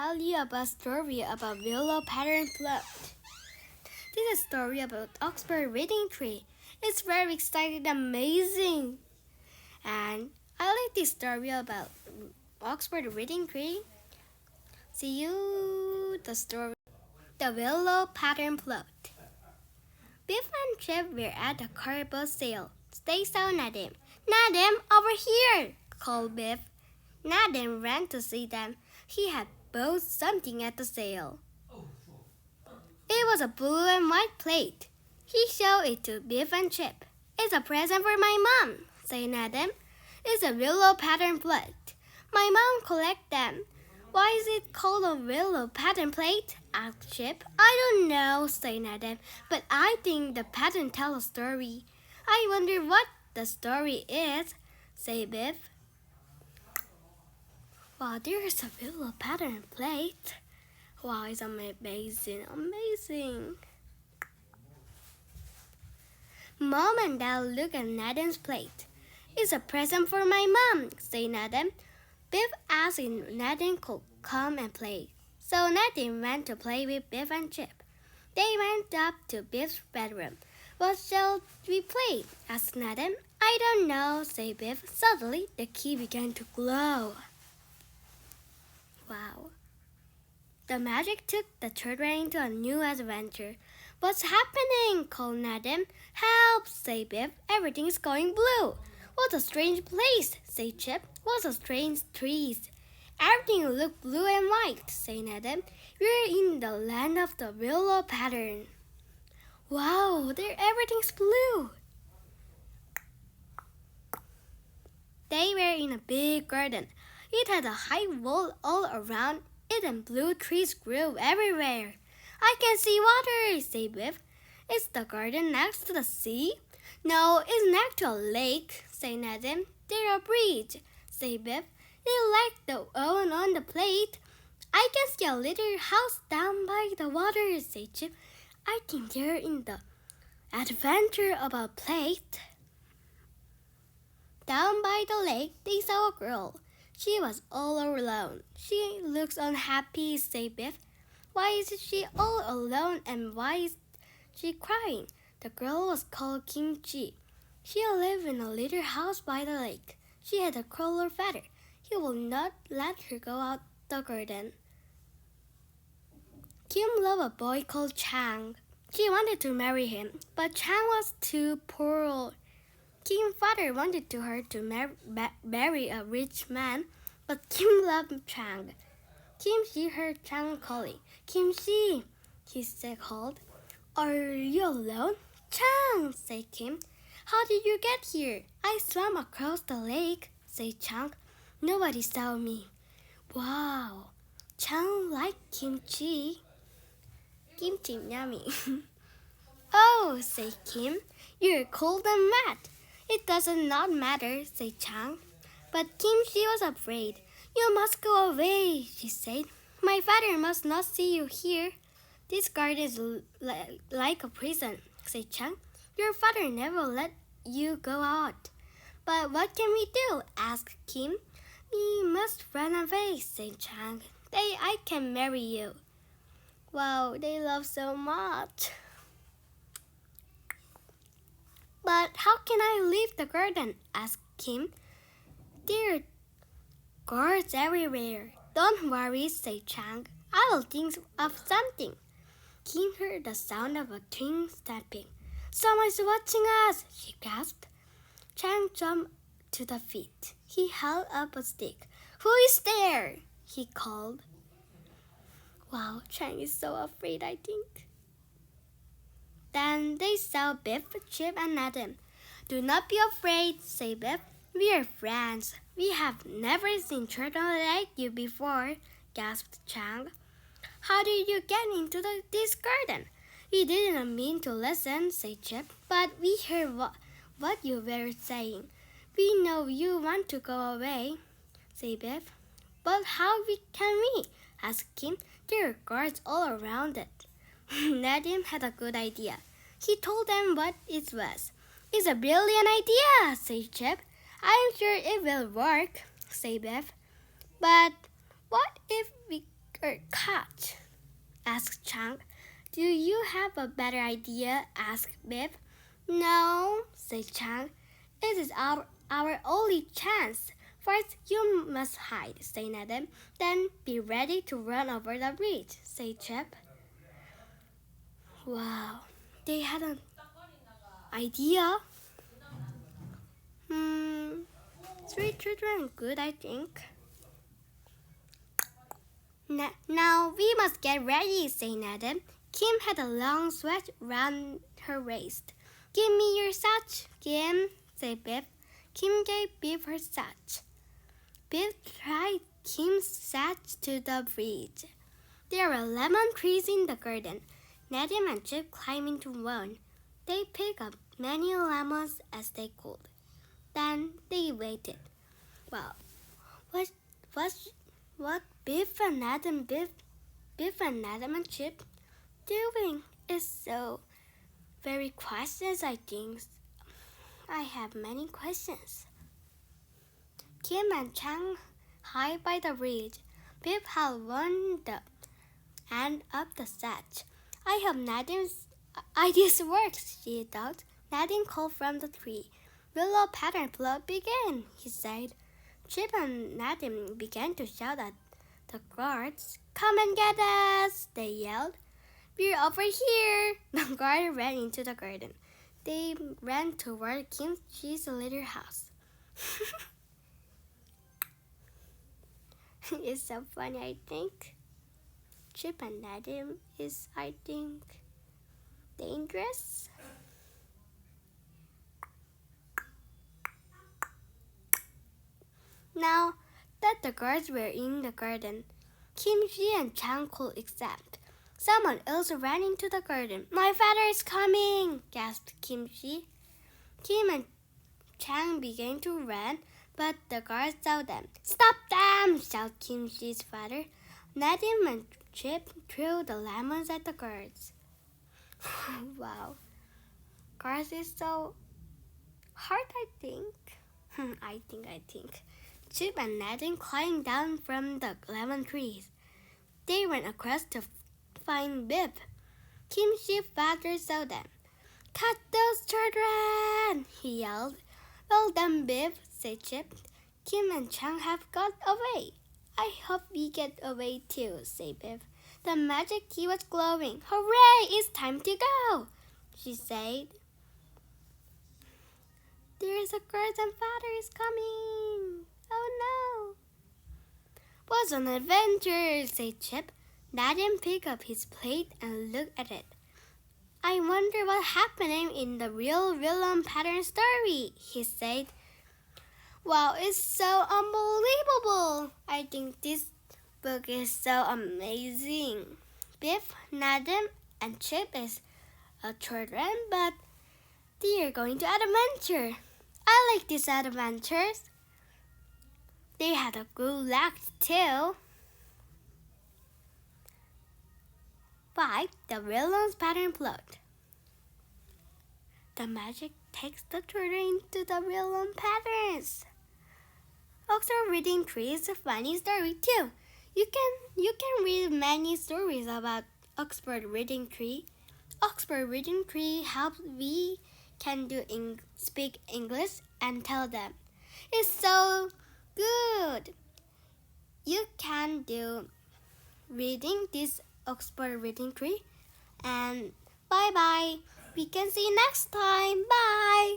tell you about a story about Willow pattern plote. This is a story about Oxford Reading Tree. It's very exciting and amazing. And I like this story about Oxford Reading Tree. See you the story. The Willow pattern plote. Biff and Chip were at a carnival sale. They saw Nadim. Nadim, over here, called Biff. Nadim ran to see them. He had bought something at the sale. It was a blue and white plate. He showed it to Biff and Chip. It's a present for my mom, said Nadim. It's a willow pattern plate. My mom collects them. Why is it called a willow pattern plate? Asked Chip. I don't know, said Nadim, but I think the pattern tells a story. I wonder what the story is, said Biff. Wow, there's a willow pattern plate. Wow, it's amazing. Mom and Dad look at Nadim's plate. It's a present for my mom, said Nadim. Biff asked if Nadim could come and play. So Nadim went to play with Biff and Chip. They went up to Biff's bedroom. What shall we play? Asked Nadim. I don't know, said Biff. Suddenly, the key began to glow. Wow. The magic took the children into a new adventure. What's happening? Called Nadim. Help, said Biff. Everything's going blue. What a strange place, said Chip. What a strange trees. Everything looked blue and white, said Nadim. We're in the land of the willow pattern. Wow, there everything's blue. They were in a big garden. It had a high wall all around it and blue trees grew everywhere. I can see water, said Biff. Is the garden next to the sea? No, it's next to a lake, said Nadim. There's a bridge, said Biff. It's like the one on the plate. I can see a little house down by the water, said Chip. I think they're in the adventure of a plate. Down by the lake, they saw a girl. She was all alone. She looks unhappy, said Biff. Why is she all alone and why is she crying? The girl was called Kimchi. She lived in a little house by the lake. She had a cruel father. He would not let her go out the garden. Kim loved a boy called Chang. She wanted to marry him, but Chang was too poor. Kim's father wanted her to marry a rich man, but Kim loved Chang. Kimchi heard Chang calling. Kimchi, he said, called. Are you alone? Chang, said Kim. How did you get here? I swam across the lake, said Chang. Nobody saw me. Wow, Chang liked kimchi. Kimchi yummy. Oh, said Kim, you're cold and mad. It does not matter, said Chang. But Kimchi was afraid. You must go away, she said. My father must not see you here. This garden is like a prison, said Chang. Your father never let you go out. But what can we do? Asked Kim. We must run away, said Chang. I can marry you. Wow, they love so much. But how can I leave the garden? Asked Kim. There are guards everywhere. Don't worry, said Chang. I will think of something. Kim heard the sound of a twin stepping. Someone's watching us, she gasped. Chang jumped to the feet. He held up a stick. Who is there? He called. Wow, Chang is so afraid, I think. Then they saw Biff, Chip, and Nadim. Do not be afraid, said Biff. We are friends. We have never seen children like you before, gasped Chang. How did you get into this garden? We didn't mean to listen, said Chip, but we heard what you were saying. We know you want to go away, said Biff. But how can we? Asked Kim. There are guards all around it. Nadim had a good idea. He told them what it was. It's a brilliant idea, said Chip. I'm sure it will work, said Biff. But what if we or cat? Asked Chang. Do you have a better idea? Asked Biff. No, said Chang. It is our only chance. First, you must hide, said Adam. Then be ready to run over the bridge, said Chip. Wow, they had an idea. Three children, good, I think. Now we must get ready, said Adam. Kim had a long sweat round her waist. Give me your satch, Kim, said Biff. Kim gave Biff her satch. Biff tied Kim's satch to the bridge. There were lemon trees in the garden. Nadim and Chip climbed into one. They picked up many lemons as they could. Then they waited. Wow, what Biff and Nadim and Chip doing is so very questions, I think. I have many questions. Kim and Chang hid by the bridge. Biff held one the end of the satch. I hope Nadim's ideas works, she thought. Nadim called from the tree. Willow pattern plote begin, he said. Chip and Nadim began to shout at the guards. Come and get us, they yelled. We're over here. The guard ran into the garden. They ran toward Kimchi's little house. It's so funny, I think. Chip and Nadim is, I think, dangerous. Now that the guards were in the garden, Kimchi and Chang could accept. Someone else ran into the garden. My father is coming, gasped Kimchi. Kim and Chang began to run, but the guards saw them. Stop them, shouted Kimchi's father. Nadim and Chip threw the lemons at the guards. Wow. Guards is so hard, I think. I think. Chip and Nadim climbed down from the lemon trees. They went across to find Biff. Kimchi's father saw them. Cut those children, he yelled. Well done, Biff, said Chip. Kim and Chang have got away. I hope we get away too, said Biff. The magic key was glowing. Hooray, it's time to go, she said. There's a girl and father is coming. Oh no. What an adventure, said Chip. Nadim picked up his plate and looked at it. I wonder what's happening in the real Willow pattern story, he said. Wow, it's so unbelievable. I think this book is so amazing. Biff, Nadim, and Chip is children, but they are going to adventure. I like these adventures. They had a good luck too. 5. The Willow's pattern plot. The magic takes the children into the Willow patterns. Oxford Reading Tree is a funny story too. You can read many stories about Oxford Reading Tree. Oxford Reading Tree helps we can speak English and tell them. It's so good. You can do reading this Oxford Reading Tree. And bye-bye. We can see you next time. Bye.